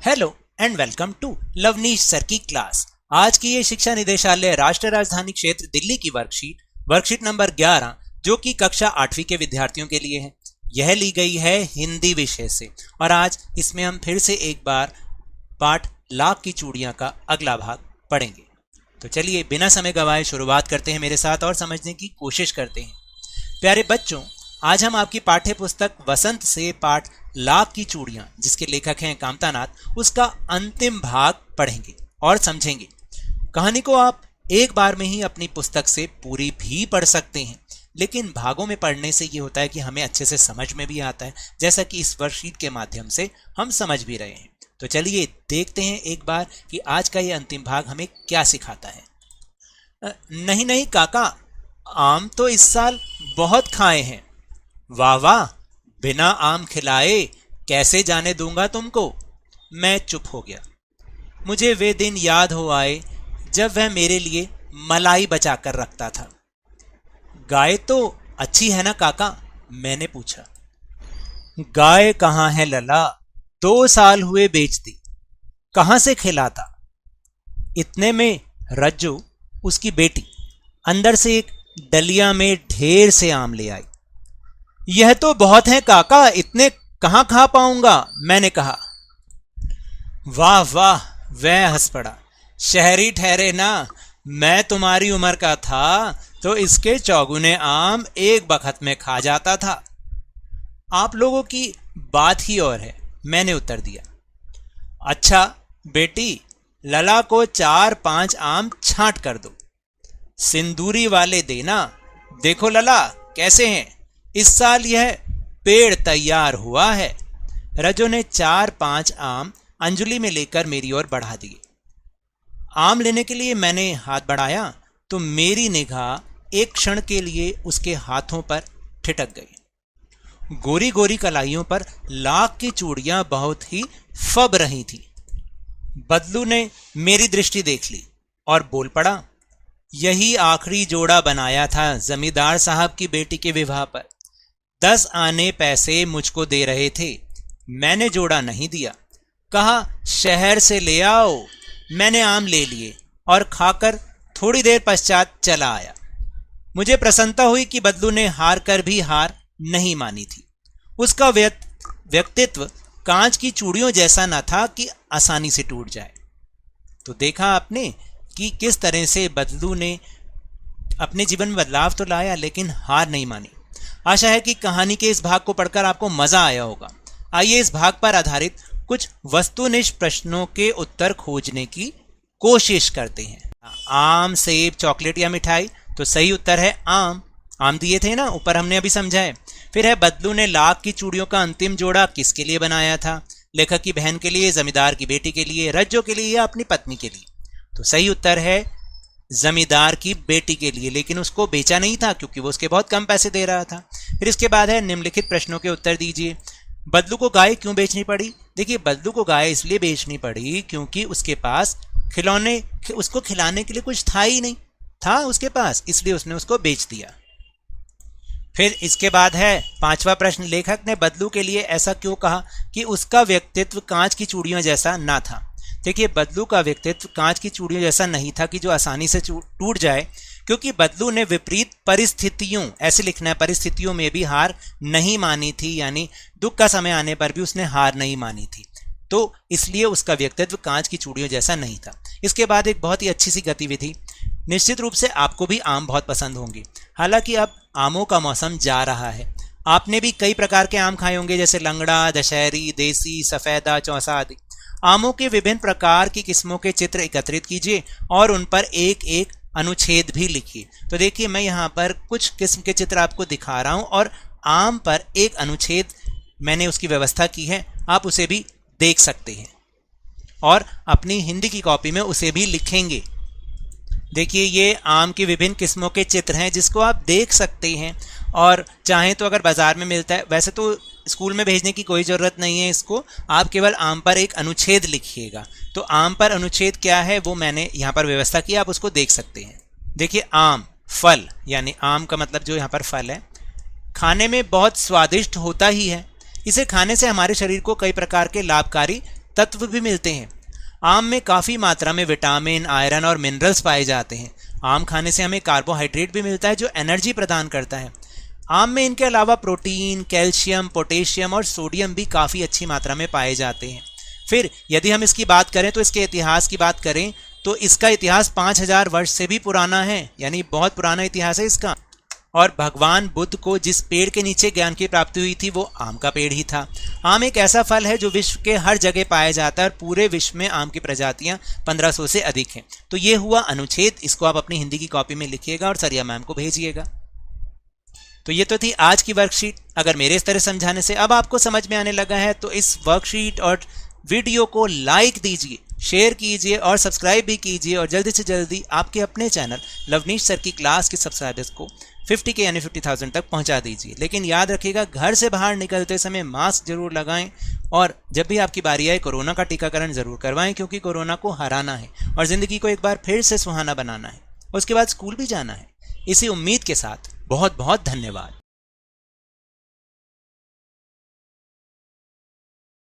Hello and welcome to Lavneesh sir की class. आज की ये शिक्षा निदेशालय राष्ट्रीय राजधानी क्षेत्र दिल्ली की वर्कशीट नंबर 11 जो कि कक्षा 8वीं के विद्यार्थियों के लिए है, यह ली गई है हिंदी विषय से। और आज इसमें हम फिर से एक बार पाठ लाख की चूड़ियां का अगला भाग पढ़ेंगे। तो चलिए बिना समय गवाए शुरुआत करते हैं मेरे साथ और समझने की कोशिश करते हैं। प्यारे बच्चों, आज हम आपकी पाठ्य पुस्तक वसंत से पाठ लाख की चूड़ियां, जिसके लेखक हैं कामतानाथ, उसका अंतिम भाग पढ़ेंगे और समझेंगे। कहानी को आप एक बार में ही अपनी पुस्तक से पूरी भी पढ़ सकते हैं, लेकिन भागों में पढ़ने से ये होता है कि हमें अच्छे से समझ में भी आता है, जैसा कि इस वर्कशीट के माध्यम से हम समझ भी रहे हैं। तो चलिए देखते हैं एक बार कि आज का ये अंतिम भाग हमें क्या सिखाता है। नहीं काका, आम तो इस साल बहुत खाए हैं। वाह वाह, बिना आम खिलाए कैसे जाने दूंगा तुमको। मैं चुप हो गया। मुझे वे दिन याद हो आए जब वह मेरे लिए मलाई बचा कर रखता था। गाय तो अच्छी है ना काका? मैंने पूछा। गाय कहाँ है लला, 2 साल हुए बेच दी। कहाँ से खिलाता? इतने में रज्जू, उसकी बेटी, अंदर से एक डलिया में ढेर से आम ले आई। यह तो बहुत है काका, इतने कहाँ खा पाऊंगा, मैंने कहा। वाह वाह, वह हंस पड़ा। शहरी ठहरे ना, मैं तुम्हारी उम्र का था तो इसके चौगुने आम एक बखत में खा जाता था। आप लोगों की बात ही और है, मैंने उत्तर दिया। अच्छा बेटी, लला को 4-5 आम छांट कर दो, सिंदूरी वाले देना। देखो लला कैसे हैं, इस साल यह पेड़ तैयार हुआ है। रजो ने 4-5 आम अंजलि में लेकर मेरी ओर बढ़ा दिए। आम लेने के लिए मैंने हाथ बढ़ाया तो मेरी निगाह एक क्षण के लिए उसके हाथों पर ठिठक गई। गोरी गोरी कलाइयों पर लाख की चूड़ियां बहुत ही फब रही थी। बदलू ने मेरी दृष्टि देख ली और बोल पड़ा, यही आखिरी जोड़ा बनाया था जमींदार साहब की बेटी के विवाह पर। 10 आने पैसे मुझको दे रहे थे, मैंने जोड़ा नहीं दिया। कहा शहर से ले आओ। मैंने आम ले लिए और खाकर थोड़ी देर पश्चात चला आया। मुझे प्रसन्नता हुई कि बदलू ने हार कर भी हार नहीं मानी थी। उसका व्यक्तित्व कांच की चूड़ियों जैसा न था कि आसानी से टूट जाए। तो देखा आपने कि किस तरह से बदलू ने अपने जीवन में बदलाव तो लाया लेकिन हार नहीं मानी। आशा है कि कहानी के इस भाग को पढ़कर आपको मजा आया होगा। आइए इस भाग पर आधारित कुछ वस्तुनिष्ठ प्रश्नों के उत्तर खोजने की कोशिश करते हैं। आम, सेब, चॉकलेट या मिठाई? तो सही उत्तर है आम। आम दिए थे ना, ऊपर हमने अभी समझा है। फिर है बदलू ने लाख की चूड़ियों का अंतिम जोड़ा किसके लिए बनाया था? लेखक की बहन के लिए, जमींदार की बेटी के लिए, रज्जो के लिए या अपनी पत्नी के लिए? तो सही उत्तर है जमींदार की बेटी के लिए, लेकिन उसको बेचा नहीं था क्योंकि वो उसके बहुत कम पैसे दे रहा था। फिर इसके बाद है निम्नलिखित प्रश्नों के उत्तर दीजिए। बदलू को गाय क्यों बेचनी पड़ी? देखिए, बदलू को गाय इसलिए बेचनी पड़ी क्योंकि उसके पास उसको खिलाने के लिए कुछ था ही नहीं, था उसके पास, इसलिए उसने उसको बेच दिया। फिर इसके बाद है 5वां प्रश्न, लेखक ने बदलू के लिए ऐसा क्यों कहा कि उसका व्यक्तित्व कांच की चूड़ियों जैसा ना था? देखिए, बदलू का व्यक्तित्व कांच की चूड़ियों जैसा नहीं था कि जो आसानी से टूट जाए, क्योंकि बदलू ने विपरीत परिस्थितियों, ऐसे लिखना है, परिस्थितियों में भी हार नहीं मानी थी, यानी दुख का समय आने पर भी उसने हार नहीं मानी थी। तो इसलिए उसका व्यक्तित्व कांच की चूड़ियों जैसा नहीं था। इसके बाद एक बहुत ही अच्छी सी गतिविधि, निश्चित रूप से आपको भी आम बहुत पसंद होंगे। हालांकि अब आमों का मौसम जा रहा है। आपने भी कई प्रकार के आम खाए होंगे, जैसे लंगड़ा, दशहरी, देसी, सफेदा, चौसा आदि। आमों के विभिन्न प्रकार की किस्मों के चित्र एकत्रित कीजिए और उन पर एक एक अनुच्छेद भी लिखिए। तो देखिए, मैं यहाँ पर कुछ किस्म के चित्र आपको दिखा रहा हूँ और आम पर एक अनुच्छेद मैंने उसकी व्यवस्था की है, आप उसे भी देख सकते हैं और अपनी हिंदी की कॉपी में उसे भी लिखेंगे। देखिए, ये आम की विभिन्न किस्मों के चित्र हैं जिसको आप देख सकते हैं, और चाहें तो अगर बाजार में मिलता है, वैसे तो स्कूल में भेजने की कोई ज़रूरत नहीं है इसको, आप केवल आम पर एक अनुच्छेद लिखिएगा। तो आम पर अनुच्छेद क्या है वो मैंने यहाँ पर व्यवस्था की, आप उसको देख सकते हैं। देखिए, आम फल, यानी आम का मतलब जो यहाँ पर फल है, खाने में बहुत स्वादिष्ट होता ही है। इसे खाने से हमारे शरीर को कई प्रकार के लाभकारी तत्व भी मिलते हैं। आम में काफ़ी मात्रा में विटामिन, आयरन और मिनरल्स पाए जाते हैं। आम खाने से हमें कार्बोहाइड्रेट भी मिलता है जो एनर्जी प्रदान करता है। आम में इनके अलावा प्रोटीन, कैल्शियम, पोटेशियम और सोडियम भी काफ़ी अच्छी मात्रा में पाए जाते हैं। फिर यदि हम इसकी बात करें तो इसके इतिहास की बात करें तो इसका इतिहास 5000 वर्ष से भी पुराना है, यानी बहुत पुराना इतिहास है इसका। और भगवान बुद्ध को जिस पेड़ के नीचे ज्ञान की प्राप्ति हुई थी वो आम का पेड़ ही था। आम एक ऐसा फल है जो विश्व के हर जगह पाया जाता है और पूरे विश्व में आम की प्रजातियां 1500 से अधिक हैं। तो ये हुआ अनुच्छेद, इसको आप अपनी हिंदी की कॉपी में लिखिएगा और सरिया मैम को भेजिएगा। तो ये तो थी आज की वर्कशीट। अगर मेरे इस तरह समझाने से अब आपको समझ में आने लगा है तो इस वर्कशीट और वीडियो को लाइक दीजिए, शेयर कीजिए और सब्सक्राइब भी कीजिए और जल्दी से जल्दी आपके अपने चैनल लवनीश सर की क्लास के सब्सक्राइबर्स को 50K यानी 50,000 तक पहुंचा दीजिए। लेकिन याद रखिएगा, घर से बाहर निकलते समय मास्क जरूर लगाएं और जब भी आपकी बारी आए कोरोना का टीकाकरण जरूर करवाएं, क्योंकि कोरोना को हराना है और ज़िंदगी को एक बार फिर से सुहाना बनाना है। उसके बाद स्कूल भी जाना है। इसी उम्मीद के साथ बहुत बहुत धन्यवाद।